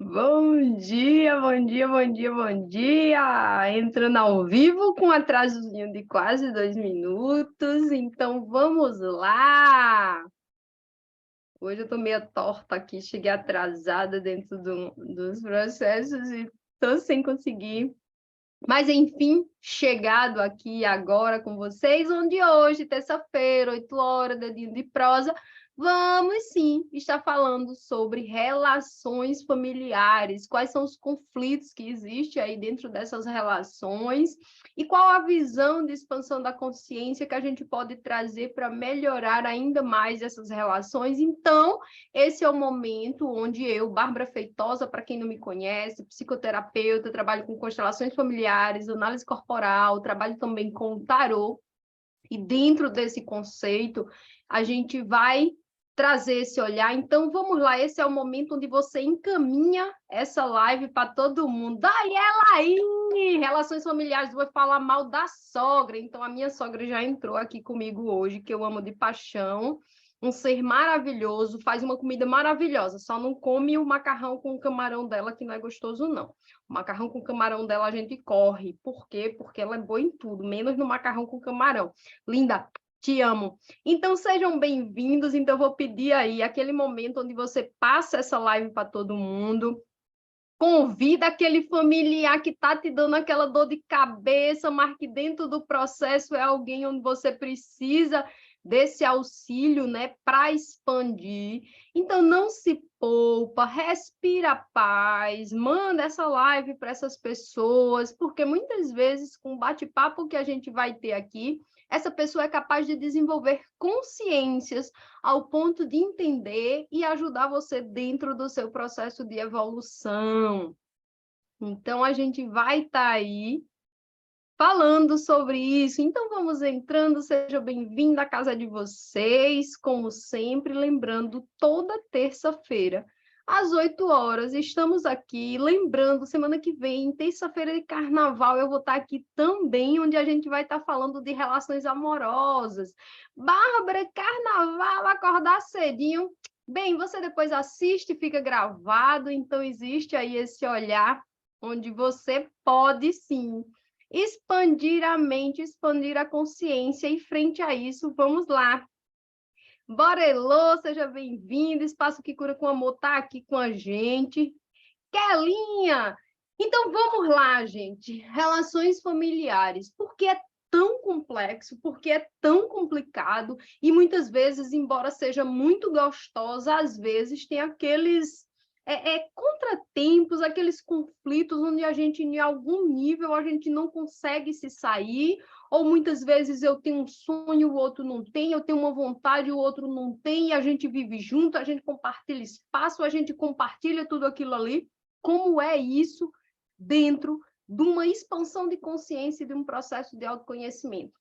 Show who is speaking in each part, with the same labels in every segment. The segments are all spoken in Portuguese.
Speaker 1: Bom dia, bom dia, bom dia, bom dia! Entrando ao vivo com um atrasozinho de quase 2 minutos, então vamos lá! Hoje eu tô meio torta aqui, cheguei atrasada dentro dos processos e tô sem conseguir. Mas enfim, chegado aqui agora com vocês, onde hoje, terça-feira, 8 horas, dedinho de prosa, vamos sim estar falando sobre relações familiares, quais são os conflitos que existem aí dentro dessas relações e qual a visão de expansão da consciência que a gente pode trazer para melhorar ainda mais essas relações. Então, esse é o momento onde eu, Bárbara Feitosa, para quem não me conhece, psicoterapeuta, trabalho com constelações familiares, análise corporal, trabalho também com tarô, e dentro desse conceito, a gente vai trazer esse olhar. Então, vamos lá, esse é o momento onde você encaminha essa live para todo mundo. Daí ela aí, relações familiares, vou falar mal da sogra. Então, a minha sogra já entrou aqui comigo hoje, que eu amo de paixão. Um ser maravilhoso, faz uma comida maravilhosa, só não come o macarrão com o camarão dela, que não é gostoso, não. O macarrão com camarão dela a gente corre. Por quê? Porque ela é boa em tudo, menos no macarrão com camarão. Linda, te amo. Então, sejam bem-vindos. Então, eu vou pedir aí aquele momento onde você passa essa live para todo mundo. Convida aquele familiar que está te dando aquela dor de cabeça, mas que dentro do processo é alguém onde você precisa desse auxílio, né, para expandir. Então, não se poupa, respira a paz, manda essa live para essas pessoas, porque muitas vezes, com o bate-papo que a gente vai ter aqui, essa pessoa é capaz de desenvolver consciências ao ponto de entender e ajudar você dentro do seu processo de evolução. Então, a gente vai estar aí falando sobre isso. Então, vamos entrando, seja bem-vindo à casa de vocês, como sempre, lembrando, toda terça-feira, às 8 horas, estamos aqui, lembrando, semana que vem, terça-feira de carnaval, eu vou estar aqui também, onde a gente vai estar falando de relações amorosas. Bárbara, carnaval, acordar cedinho. Bem, você depois assiste, fica gravado, então existe aí esse olhar onde você pode, sim, expandir a mente, expandir a consciência, e frente a isso, vamos lá. Bora, Elô, seja bem-vindo, Espaço que Cura com Amor está aqui com a gente. Kelinha! Então, vamos lá, gente. Relações familiares. Por que é tão complexo? Por que é tão complicado? E muitas vezes, embora seja muito gostosa, às vezes tem aqueles contratempos, aqueles conflitos onde a gente, em algum nível, a gente não consegue se sair, ou muitas vezes eu tenho um sonho, o outro não tem, eu tenho uma vontade, o outro não tem, e a gente vive junto, a gente compartilha espaço, a gente compartilha tudo aquilo ali. Como é isso dentro de uma expansão de consciência e de um processo de autoconhecimento?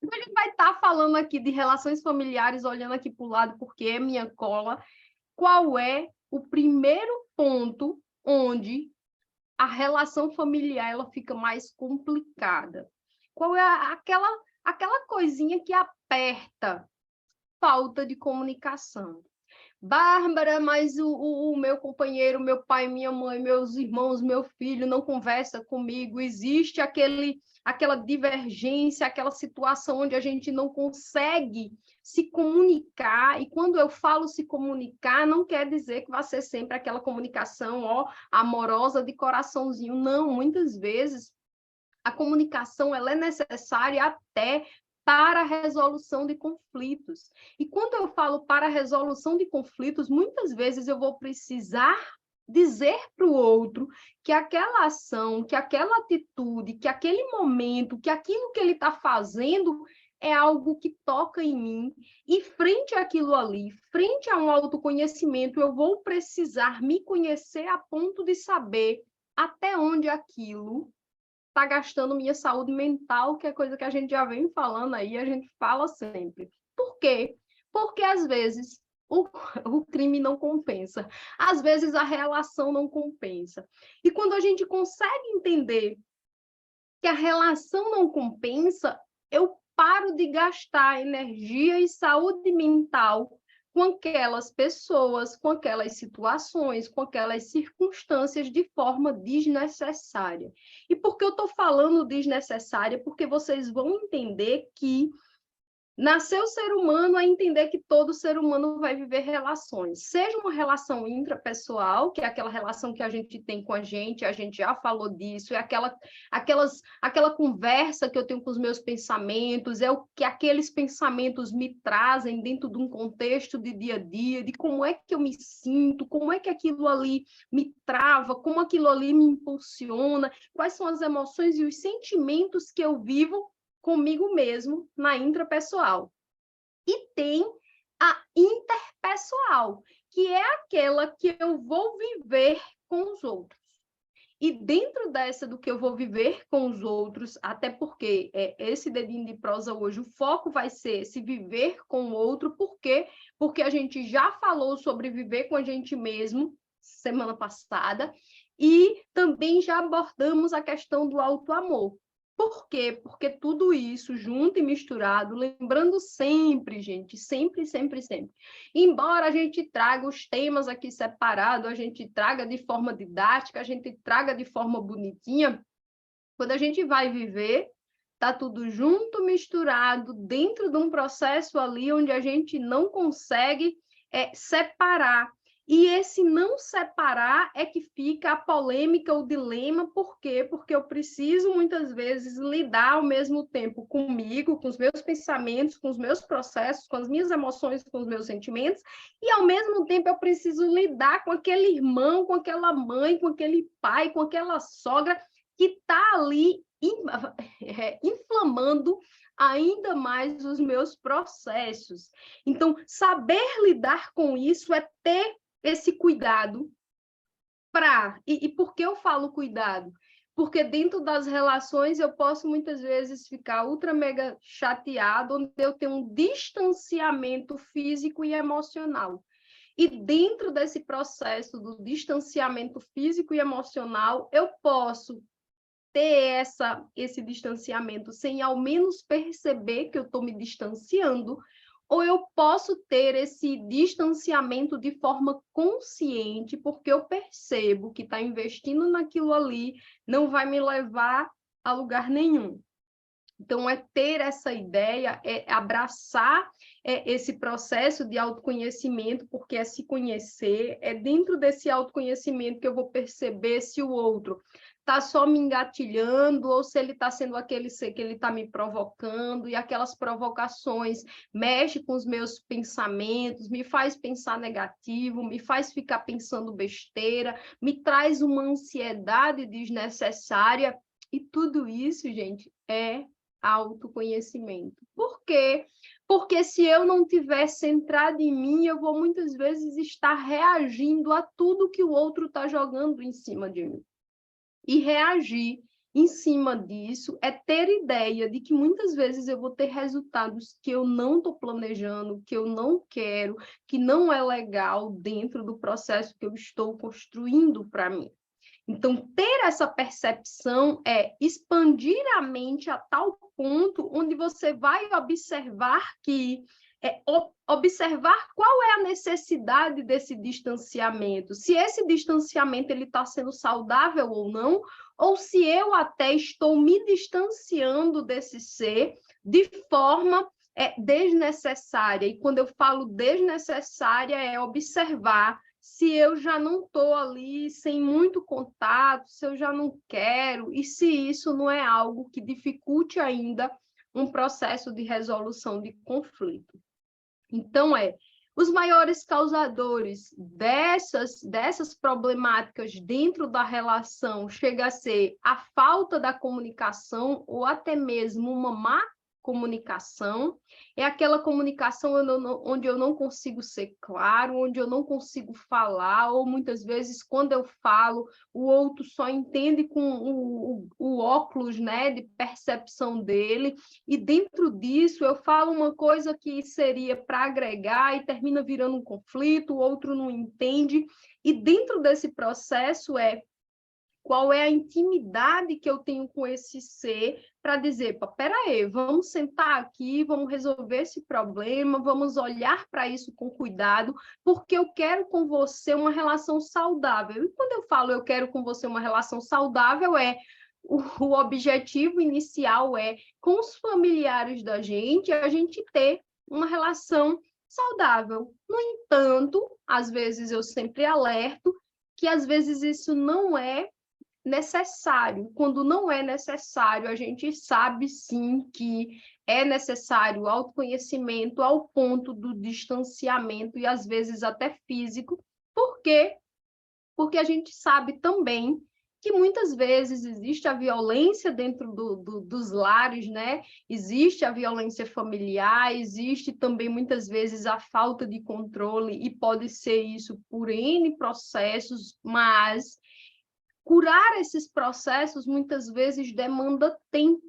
Speaker 1: Então, a gente vai estar falando aqui de relações familiares, olhando aqui para o lado, porque é minha cola. Qual é o primeiro ponto onde a relação familiar ela fica mais complicada? Qual é aquela coisinha que aperta? Falta de comunicação. Bárbara, mas o meu companheiro, meu pai, minha mãe, meus irmãos, meu filho não conversa comigo. Existe aquela divergência, aquela situação onde a gente não consegue se comunicar. E quando eu falo se comunicar, não quer dizer que vai ser sempre aquela comunicação, ó, amorosa de coraçãozinho. Não, muitas vezes a comunicação ela é necessária até para a resolução de conflitos. E quando eu falo para a resolução de conflitos, muitas vezes eu vou precisar dizer para o outro que aquela ação, que aquela atitude, que aquele momento, que aquilo que ele está fazendo é algo que toca em mim. E frente àquilo ali, frente a um autoconhecimento, eu vou precisar me conhecer a ponto de saber até onde aquilo está gastando minha saúde mental, que é coisa que a gente já vem falando aí, a gente fala sempre. Por quê? Porque, às vezes, o crime não compensa. Às vezes, a relação não compensa. E quando a gente consegue entender que a relação não compensa, eu paro de gastar energia e saúde mental com aquelas pessoas, com aquelas situações, com aquelas circunstâncias de forma desnecessária. E por que eu estou falando desnecessária? Porque vocês vão entender que nasceu o ser humano a entender que todo ser humano vai viver relações, seja uma relação intrapessoal, que é aquela relação que a gente tem com a gente já falou disso, é aquela conversa que eu tenho com os meus pensamentos, é o que aqueles pensamentos me trazem dentro de um contexto de dia a dia, de como é que eu me sinto, como é que aquilo ali me trava, como aquilo ali me impulsiona, quais são as emoções e os sentimentos que eu vivo comigo mesmo na intrapessoal. E tem a interpessoal, que é aquela que eu vou viver com os outros. E dentro dessa do que eu vou viver com os outros, até porque esse dedinho de prosa hoje, o foco vai ser se viver com o outro, por quê? Porque a gente já falou sobre viver com a gente mesmo semana passada, e também já abordamos a questão do auto-amor. Por quê? Porque tudo isso, junto e misturado, lembrando sempre, gente, sempre, sempre, sempre. Embora a gente traga os temas aqui separados, a gente traga de forma didática, a gente traga de forma bonitinha, quando a gente vai viver, tá tudo junto, misturado, dentro de um processo ali onde a gente não consegue separar. E esse não separar é que fica a polêmica, o dilema, por quê? Porque eu preciso, muitas vezes, lidar ao mesmo tempo comigo, com os meus pensamentos, com os meus processos, com as minhas emoções, com os meus sentimentos, e, ao mesmo tempo, eu preciso lidar com aquele irmão, com aquela mãe, com aquele pai, com aquela sogra, que está ali inflamando ainda mais os meus processos. Então, saber lidar com isso é ter esse cuidado e por que eu falo cuidado? Porque dentro das relações eu posso muitas vezes ficar ultra mega chateado, onde eu tenho um distanciamento físico e emocional. E dentro desse processo do distanciamento físico e emocional, eu posso ter esse distanciamento sem ao menos perceber que eu estou me distanciando, ou eu posso ter esse distanciamento de forma consciente, porque eu percebo que estar investindo naquilo ali não vai me levar a lugar nenhum. Então, é ter essa ideia, é abraçar esse processo de autoconhecimento, porque é se conhecer, é dentro desse autoconhecimento que eu vou perceber se o outro está só me engatilhando ou se ele está sendo aquele ser que ele está me provocando, e aquelas provocações mexem com os meus pensamentos, me faz pensar negativo, me faz ficar pensando besteira, me traz uma ansiedade desnecessária, e tudo isso, gente, é autoconhecimento. Por quê? Porque se eu não estiver centrada em mim, eu vou muitas vezes estar reagindo a tudo que o outro está jogando em cima de mim. E reagir em cima disso é ter ideia de que muitas vezes eu vou ter resultados que eu não estou planejando, que eu não quero, que não é legal dentro do processo que eu estou construindo para mim. Então, ter essa percepção é expandir a mente a tal ponto onde você vai observar observar qual é a necessidade desse distanciamento, se esse distanciamento ele está sendo saudável ou não, ou se eu até estou me distanciando desse ser de forma desnecessária. E quando eu falo desnecessária, é observar se eu já não estou ali sem muito contato, se eu já não quero, e se isso não é algo que dificulte ainda um processo de resolução de conflito. Então, os maiores causadores dessas problemáticas dentro da relação chega a ser a falta da comunicação ou até mesmo uma má comunicação, é aquela comunicação onde eu não consigo ser claro, onde eu não consigo falar, ou muitas vezes, quando eu falo, o outro só entende com o óculos, né, de percepção dele, e dentro disso eu falo uma coisa que seria para agregar e termina virando um conflito, o outro não entende, e dentro desse processo qual é a intimidade que eu tenho com esse ser para dizer, espera aí, vamos sentar aqui, vamos resolver esse problema, vamos olhar para isso com cuidado, porque eu quero com você uma relação saudável. E quando eu falo eu quero com você uma relação saudável, o objetivo inicial é, com os familiares da gente, a gente ter uma relação saudável. No entanto, às vezes eu sempre alerto que às vezes isso não é necessário. Quando não é necessário, a gente sabe sim que é necessário autoconhecimento ao ponto do distanciamento e às vezes até físico. Por quê? Porque a gente sabe também que muitas vezes existe a violência dentro dos lares, né? Existe a violência familiar, existe também muitas vezes a falta de controle, e pode ser isso por N processos, mas curar esses processos muitas vezes demanda tempo.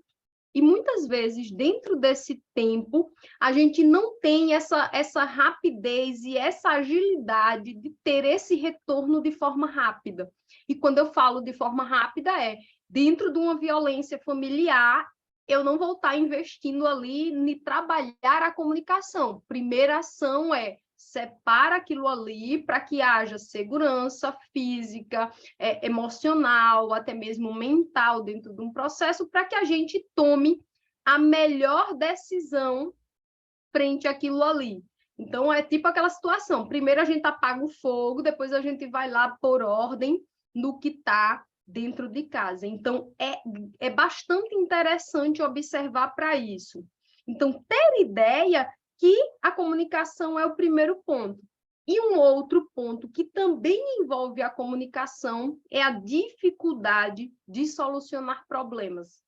Speaker 1: E muitas vezes, dentro desse tempo, a gente não tem essa rapidez e essa agilidade de ter esse retorno de forma rápida. E quando eu falo de forma rápida, dentro de uma violência familiar, eu não vou estar investindo ali em trabalhar a comunicação. Primeira ação separa aquilo ali para que haja segurança física, emocional, até mesmo mental dentro de um processo, para que a gente tome a melhor decisão frente àquilo ali. Então, é tipo aquela situação. Primeiro a gente apaga o fogo, depois a gente vai lá por ordem no que está dentro de casa. Então, é bastante interessante observar para isso. Então, ter ideia que a comunicação é o primeiro ponto. E um outro ponto que também envolve a comunicação é a dificuldade de solucionar problemas.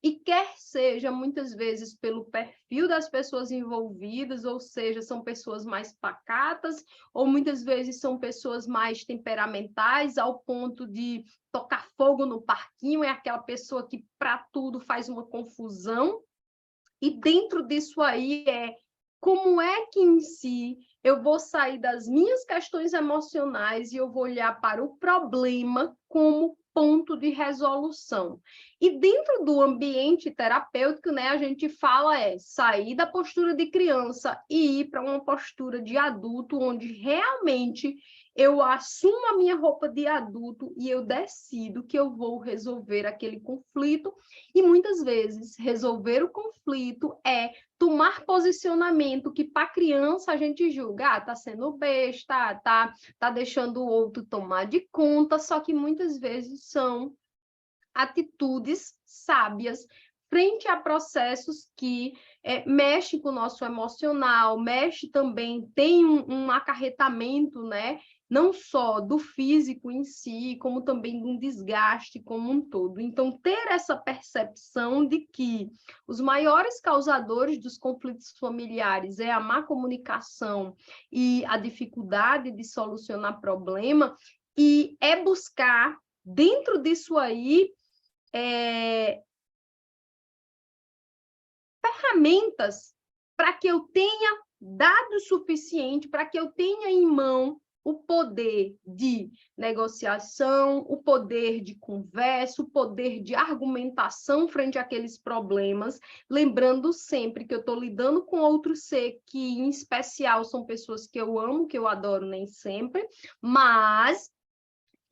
Speaker 1: E quer seja, muitas vezes, pelo perfil das pessoas envolvidas, ou seja, são pessoas mais pacatas, ou muitas vezes são pessoas mais temperamentais, ao ponto de tocar fogo no parquinho, é aquela pessoa que, para tudo, faz uma confusão. E dentro disso aí como é que em si eu vou sair das minhas questões emocionais e eu vou olhar para o problema como ponto de resolução. E dentro do ambiente terapêutico, né, a gente fala sair da postura de criança e ir para uma postura de adulto, onde realmente eu assumo a minha roupa de adulto e eu decido que eu vou resolver aquele conflito. E muitas vezes resolver o conflito é tomar posicionamento que para criança a gente julga, tá sendo besta, tá deixando o outro tomar de conta, só que muitas vezes são atitudes sábias frente a processos que mexem com o nosso emocional, mexe também, tem um acarretamento, né? Não só do físico em si, como também de um desgaste como um todo. Então, ter essa percepção de que os maiores causadores dos conflitos familiares é a má comunicação e a dificuldade de solucionar problema, e buscar, dentro disso aí, ferramentas para que eu tenha dados suficientes, para que eu tenha em mão o poder de negociação, o poder de conversa, o poder de argumentação frente àqueles problemas, lembrando sempre que eu estou lidando com outro ser que, em especial, são pessoas que eu amo, que eu adoro nem sempre, mas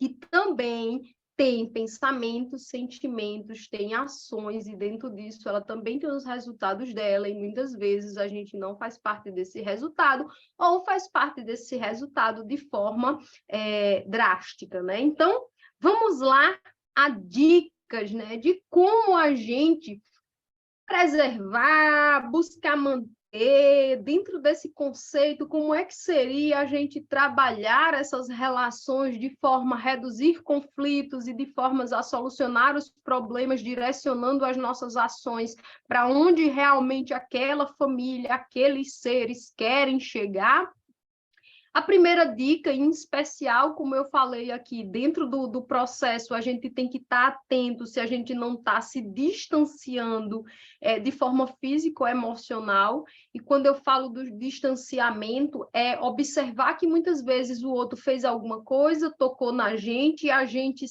Speaker 1: que também tem pensamentos, sentimentos, tem ações, e dentro disso ela também tem os resultados dela, e muitas vezes a gente não faz parte desse resultado, ou faz parte desse resultado de forma drástica, né? Então, vamos lá a dicas, né, de como a gente preservar, buscar manter, dentro desse conceito, como é que seria a gente trabalhar essas relações de forma a reduzir conflitos e de formas a solucionar os problemas, direcionando as nossas ações para onde realmente aquela família, aqueles seres querem chegar. A primeira dica, em especial, como eu falei aqui, dentro do processo, a gente tem que estar atento se a gente não está se distanciando de forma física ou emocional. E quando eu falo do distanciamento, é observar que muitas vezes o outro fez alguma coisa, tocou na gente, e a gente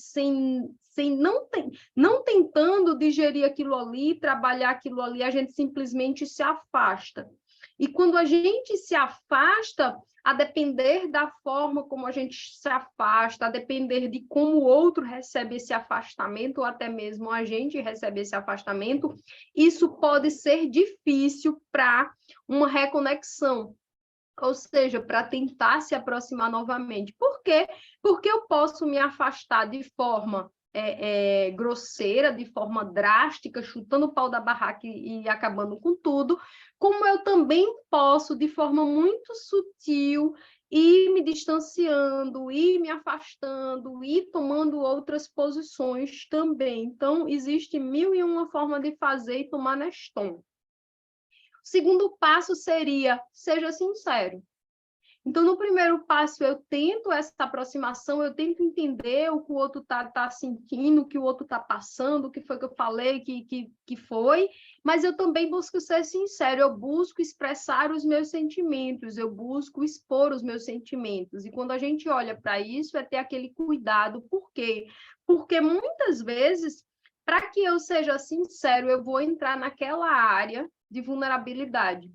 Speaker 1: não tentando digerir aquilo ali, trabalhar aquilo ali, a gente simplesmente se afasta. E quando a gente se afasta, a depender da forma como a gente se afasta, a depender de como o outro recebe esse afastamento, ou até mesmo a gente recebe esse afastamento, isso pode ser difícil para uma reconexão, ou seja, para tentar se aproximar novamente. Por quê? Porque eu posso me afastar de forma grosseira, de forma drástica, chutando o pau da barraca e acabando com tudo, como eu também posso, de forma muito sutil, ir me distanciando, ir me afastando, ir tomando outras posições também. Então, existe 1001 formas de fazer e tomar Neston. O segundo passo seria, seja sincero. Então, no primeiro passo, eu tento essa aproximação, eu tento entender o que o outro está sentindo, o que o outro está passando, o que foi que eu falei, que foi, mas eu também busco ser sincero, eu busco expressar os meus sentimentos, eu busco expor os meus sentimentos. E quando a gente olha para isso, é ter aquele cuidado. Por quê? Porque muitas vezes, para que eu seja sincero, eu vou entrar naquela área de vulnerabilidade.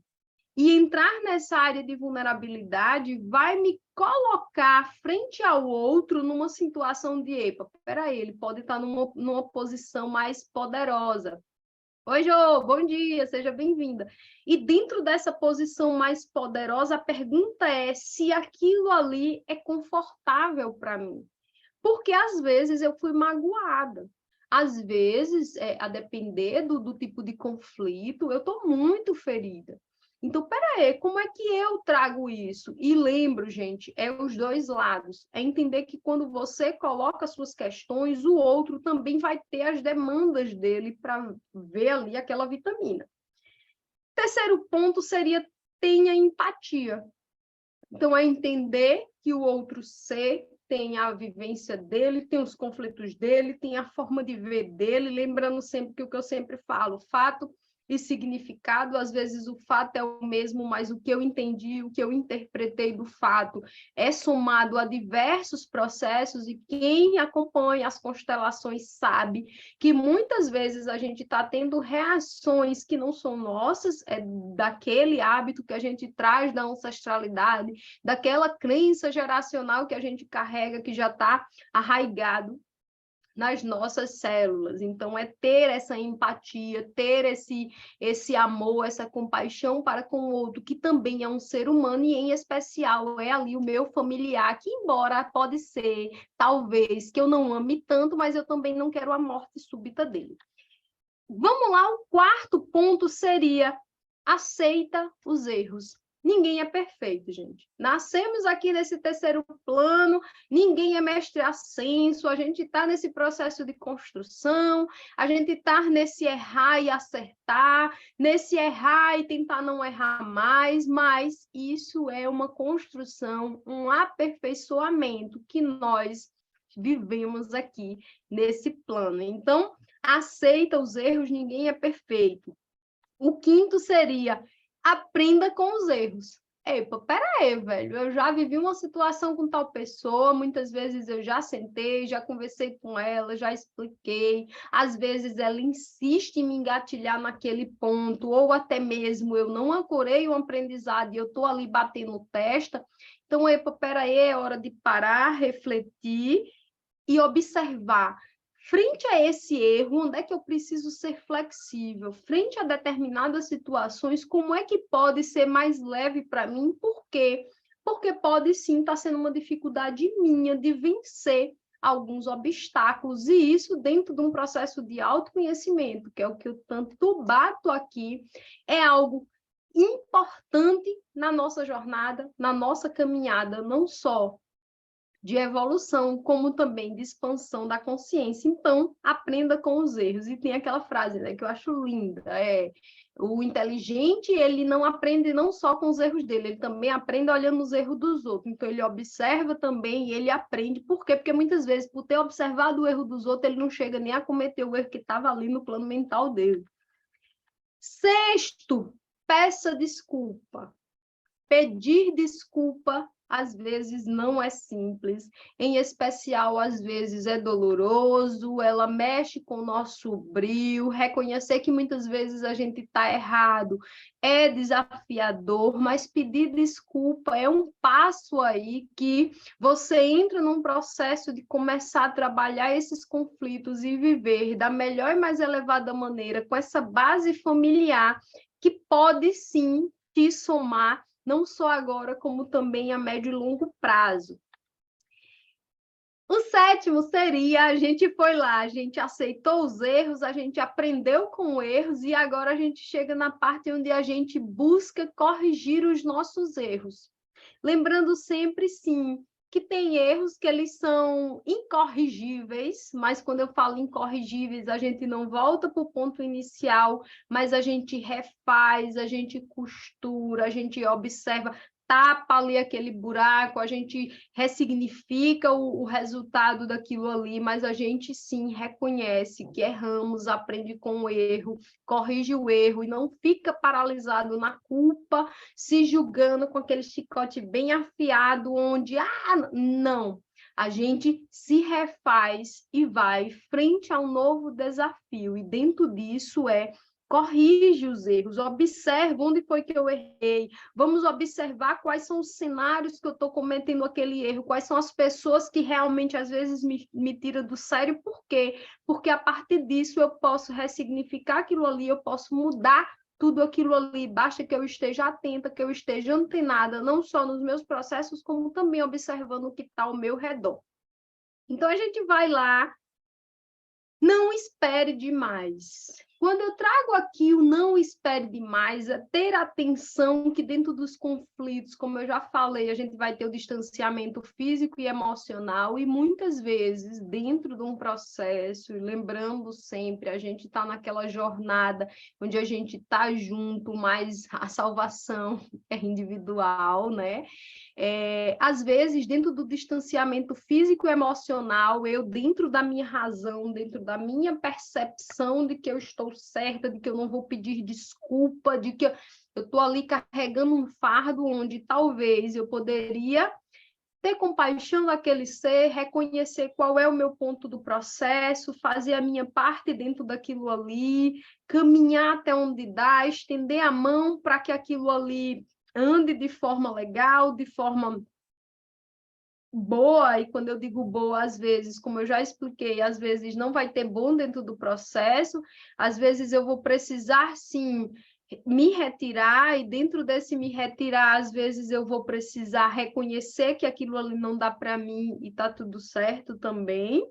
Speaker 1: E entrar nessa área de vulnerabilidade vai me colocar frente ao outro numa situação de, epa, peraí, ele pode estar numa posição mais poderosa. Oi, Jô, bom dia, seja bem-vinda. E dentro dessa posição mais poderosa, a pergunta é se aquilo ali é confortável para mim. Porque às vezes eu fui magoada. Às vezes, a depender do tipo de conflito, eu estou muito ferida. Então, peraí, como é que eu trago isso? E lembro, gente, é os dois lados. É entender que quando você coloca suas questões, o outro também vai ter as demandas dele para ver ali aquela vitamina. Terceiro ponto seria tenha empatia. Então, é entender que o outro ser tem a vivência dele, tem os conflitos dele, tem a forma de ver dele, lembrando sempre que o que eu sempre falo, fato e significado, às vezes o fato é o mesmo, mas o que eu entendi, o que eu interpretei do fato é somado a diversos processos, e quem acompanha as constelações sabe que muitas vezes a gente está tendo reações que não são nossas, é daquele hábito que a gente traz da ancestralidade, daquela crença geracional que a gente carrega, que já está arraigado nas nossas células. Então, é ter essa empatia, ter esse amor, essa compaixão para com o outro, que também é um ser humano, e em especial é ali o meu familiar, que embora pode ser, talvez, que eu não ame tanto, mas eu também não quero a morte súbita dele. Vamos lá, o quarto ponto seria aceita os erros. Ninguém é perfeito, gente. Nascemos aqui nesse terceiro plano, ninguém é mestre ascenso, a gente está nesse processo de construção, a gente está nesse errar e acertar, nesse errar e tentar não errar mais, mas isso é uma construção, um aperfeiçoamento que nós vivemos aqui nesse plano. Então, aceita os erros, ninguém é perfeito. O quinto seria, aprenda com os erros. Epa, peraí, velho, eu já vivi uma situação com tal pessoa, muitas vezes eu já sentei, já conversei com ela, já expliquei, às vezes ela insiste em me engatilhar naquele ponto, ou até mesmo eu não ancorei o aprendizado e eu estou ali batendo testa. Então, epa, peraí, é hora de parar, refletir e observar. Frente a esse erro, onde é que eu preciso ser flexível? Frente a determinadas situações, como é que pode ser mais leve para mim? Por quê? Porque pode sim estar sendo uma dificuldade minha de vencer alguns obstáculos, e isso dentro de um processo de autoconhecimento, que é o que eu tanto bato aqui, é algo importante na nossa jornada, na nossa caminhada, não só de evolução, como também de expansão da consciência. Então, aprenda com os erros. E tem aquela frase, né, que eu acho linda, o inteligente, ele não aprende não só com os erros dele, ele também aprende olhando os erros dos outros. Então, ele observa também e ele aprende. Por quê? Porque muitas vezes, por ter observado o erro dos outros, ele não chega nem a cometer o erro que estava ali no plano mental dele. Sexto, peça desculpa. Pedir desculpa, às vezes, não é simples, em especial, às vezes, é doloroso, ela mexe com o nosso brio, reconhecer que muitas vezes a gente está errado é desafiador, mas pedir desculpa é um passo aí que você entra num processo de começar a trabalhar esses conflitos e viver da melhor e mais elevada maneira, com essa base familiar, que pode, sim, te somar não só agora, como também a médio e longo prazo. O sétimo seria, a gente foi lá, a gente aceitou os erros, a gente aprendeu com erros e agora a gente chega na parte onde a gente busca corrigir os nossos erros. Lembrando sempre, sim, que tem erros que eles são incorrigíveis, mas quando eu falo incorrigíveis, a gente não volta para o ponto inicial, mas a gente refaz, a gente costura, a gente observa, tapa ali aquele buraco, a gente ressignifica o resultado daquilo ali, mas a gente sim reconhece que erramos, aprende com o erro, corrige o erro e não fica paralisado na culpa, se julgando com aquele chicote bem afiado, onde, não, a gente se refaz e vai frente a um novo desafio, e dentro disso corrige os erros, observa onde foi que eu errei, vamos observar quais são os cenários que eu estou cometendo aquele erro, quais são as pessoas que realmente às vezes me tiram do sério, por quê? Porque a partir disso eu posso ressignificar aquilo ali, eu posso mudar tudo aquilo ali, basta que eu esteja atenta, que eu esteja antenada, não só nos meus processos, como também observando o que está ao meu redor. Então, a gente vai lá, não espere demais. Quando eu trago aqui o não espere demais, é ter atenção que dentro dos conflitos, como eu já falei, a gente vai ter o distanciamento físico e emocional, e muitas vezes, dentro de um processo, lembrando sempre, a gente está naquela jornada onde a gente está junto, mas a salvação é individual, né? Às vezes, dentro do distanciamento físico e emocional, eu, dentro da minha razão, dentro da minha percepção de que eu estou certa, de que eu não vou pedir desculpa, de que eu estou ali carregando um fardo onde talvez eu poderia ter compaixão daquele ser, reconhecer qual é o meu ponto do processo, fazer a minha parte dentro daquilo ali, caminhar até onde dá, estender a mão para que aquilo ali ande de forma legal, de forma boa, e quando eu digo boa, às vezes, como eu já expliquei, às vezes não vai ter bom dentro do processo, às vezes eu vou precisar, sim, me retirar, e dentro desse me retirar, às vezes eu vou precisar reconhecer que aquilo ali não dá para mim e tá tudo certo também.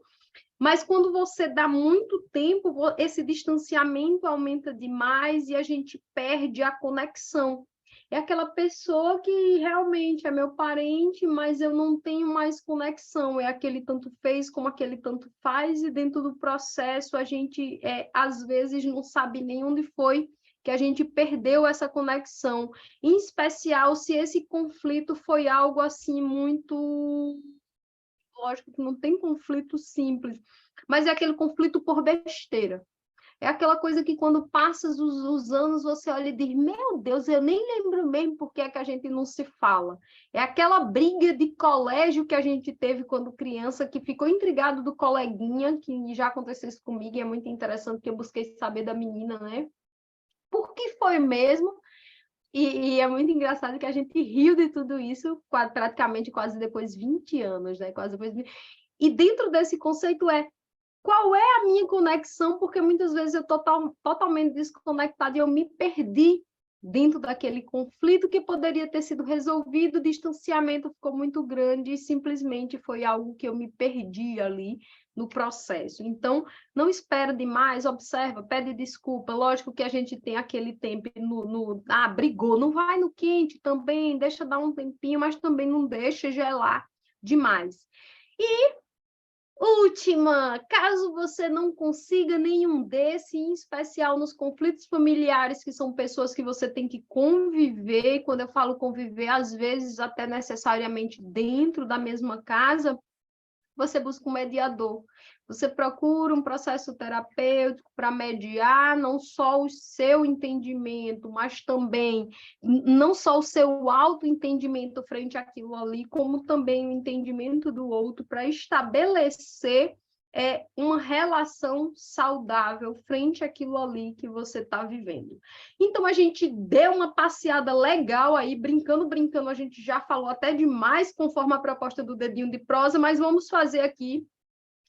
Speaker 1: Mas quando você dá muito tempo, esse distanciamento aumenta demais e a gente perde a conexão. É aquela pessoa que realmente é meu parente, mas eu não tenho mais conexão. É aquele tanto fez como aquele tanto faz, e dentro do processo a gente, às vezes, não sabe nem onde foi que a gente perdeu essa conexão. Em especial, se esse conflito foi algo assim muito... Lógico que não tem conflito simples, mas é aquele conflito por besteira. É aquela coisa que quando passas os anos, você olha e diz, meu Deus, eu nem lembro mesmo por que é que a gente não se fala. É aquela briga de colégio que a gente teve quando criança, que ficou intrigado do coleguinha, que já aconteceu isso comigo, e é muito interessante que eu busquei saber da menina, né? Por que foi mesmo? E é muito engraçado que a gente riu de tudo isso praticamente quase depois de 20 anos, né? Quase depois de... E dentro desse conceito qual é a minha conexão? Porque muitas vezes eu estou totalmente desconectada e eu me perdi dentro daquele conflito que poderia ter sido resolvido, o distanciamento ficou muito grande e simplesmente foi algo que eu me perdi ali no processo. Então, não espera demais, observa, pede desculpa. Lógico que a gente tem aquele tempo brigou, não vai no quente também, deixa dar um tempinho, mas também não deixa gelar, demais. E última, caso você não consiga nenhum desse, em especial nos conflitos familiares, que são pessoas que você tem que conviver, quando eu falo conviver, às vezes até necessariamente dentro da mesma casa, você busca um mediador. Você procura um processo terapêutico para mediar não só o seu entendimento, mas também não só o seu autoentendimento frente àquilo ali, como também o entendimento do outro, para estabelecer uma relação saudável frente àquilo ali que você está vivendo. Então, a gente deu uma passeada legal aí, brincando, a gente já falou até demais, conforme a proposta do Dedinho de Prosa, mas vamos fazer aqui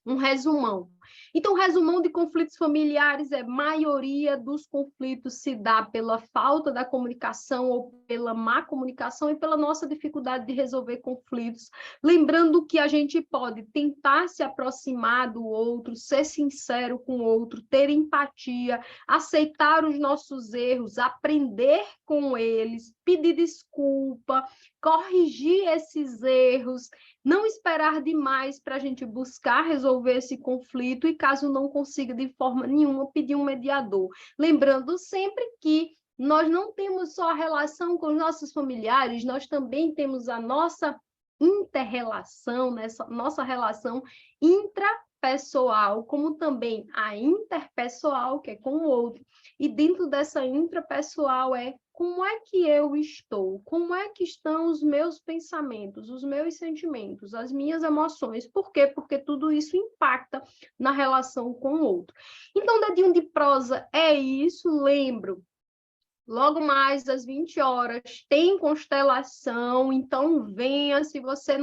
Speaker 1: um resumão. Então, resumão de conflitos familiares maioria dos conflitos se dá pela falta da comunicação ou pela má comunicação e pela nossa dificuldade de resolver conflitos. Lembrando que a gente pode tentar se aproximar do outro, ser sincero com o outro, ter empatia, aceitar os nossos erros, aprender com eles, pedir desculpa, corrigir esses erros, não esperar demais para a gente buscar resolver esse conflito e, caso não consiga de forma nenhuma, pedir um mediador. Lembrando sempre que nós não temos só a relação com os nossos familiares, nós também temos a nossa inter-relação, nossa relação intrapessoal, como também a interpessoal, que é com o outro. E dentro dessa intrapessoal como é que eu estou? Como é que estão os meus pensamentos, os meus sentimentos, as minhas emoções? Por quê? Porque tudo isso impacta na relação com o outro. Então, Dedinho de Prosa é isso, lembro. Logo mais às 20 horas tem constelação, então venha, se você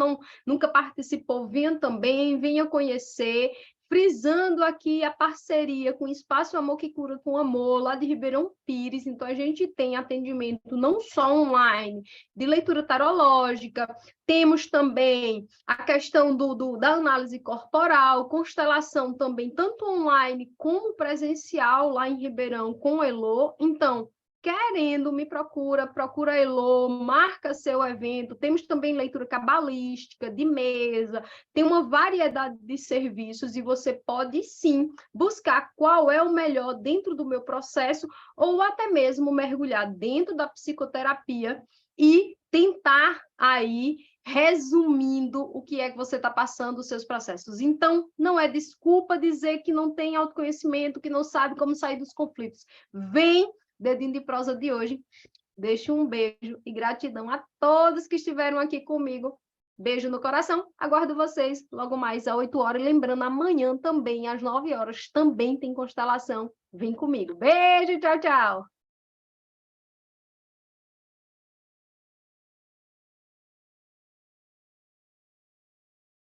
Speaker 1: nunca participou, venha também, venha conhecer, frisando aqui a parceria com o Espaço Amor que Cura com Amor, lá de Ribeirão Pires. Então, a gente tem atendimento não só online, de leitura tarológica, temos também a questão da análise corporal, constelação também, tanto online como presencial, lá em Ribeirão, com o Elô. Então, querendo, me procura a Elô, marca seu evento. Temos também leitura cabalística, de mesa, tem uma variedade de serviços e você pode, sim, buscar qual é o melhor dentro do meu processo ou até mesmo mergulhar dentro da psicoterapia e tentar aí, resumindo o que é que você está passando, os seus processos. Então, não é desculpa dizer que não tem autoconhecimento, que não sabe como sair dos conflitos. Vem Dedinho de Prosa de hoje. Deixo um beijo e gratidão a todos que estiveram aqui comigo. Beijo no coração. Aguardo vocês logo mais às 8 horas. Lembrando, amanhã também, às 9 horas, também tem constelação. Vem comigo. Beijo, tchau, tchau.